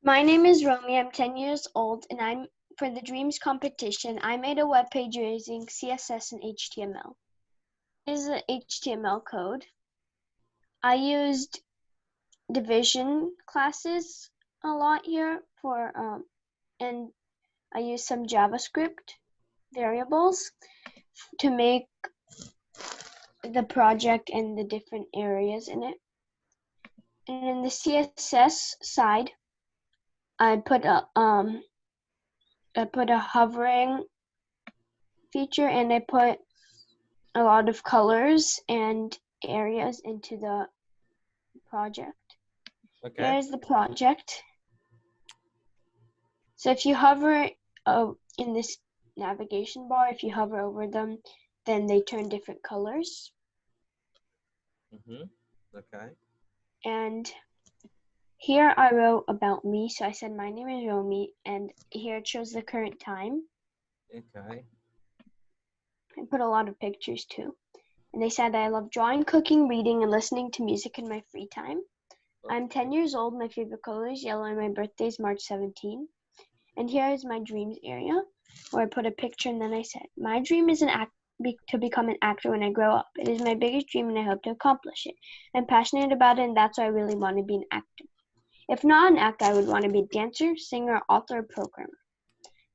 My name is Romy. I'm 10 years old, and for the Dreams competition, I made a web page using CSS and HTML. This is the HTML code. I used division classes a lot here and I used some JavaScript variables to make the project and the different areas in it. And in the CSS side, I put a hovering feature, and I put a lot of colors and areas into the project. Okay. Here's the project. So if you hover in this navigation bar, if you hover over them, then they turn different colors. Okay. And here I wrote about me. So I said my name is Romy, and here it shows the current time. Okay. I put a lot of pictures too. And they said I love drawing, cooking, reading, and listening to music in my free time. Okay. I'm 10 years old. My favorite color is yellow, and my birthday is March 17. And here is my dreams area, where I put a picture, and then I said, my dream is to become an actor when I grow up. It is my biggest dream, and I hope to accomplish it. I'm passionate about it, and that's why I really want to be an actor. If not an actor, I would want to be a dancer, singer, author, or programmer.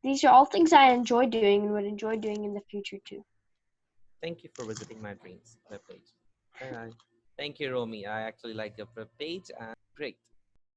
These are all things I enjoy doing and would enjoy doing in the future too. Thank you for visiting my dreams webpage. Bye-bye. Thank you, Romy. I actually like your webpage. Great.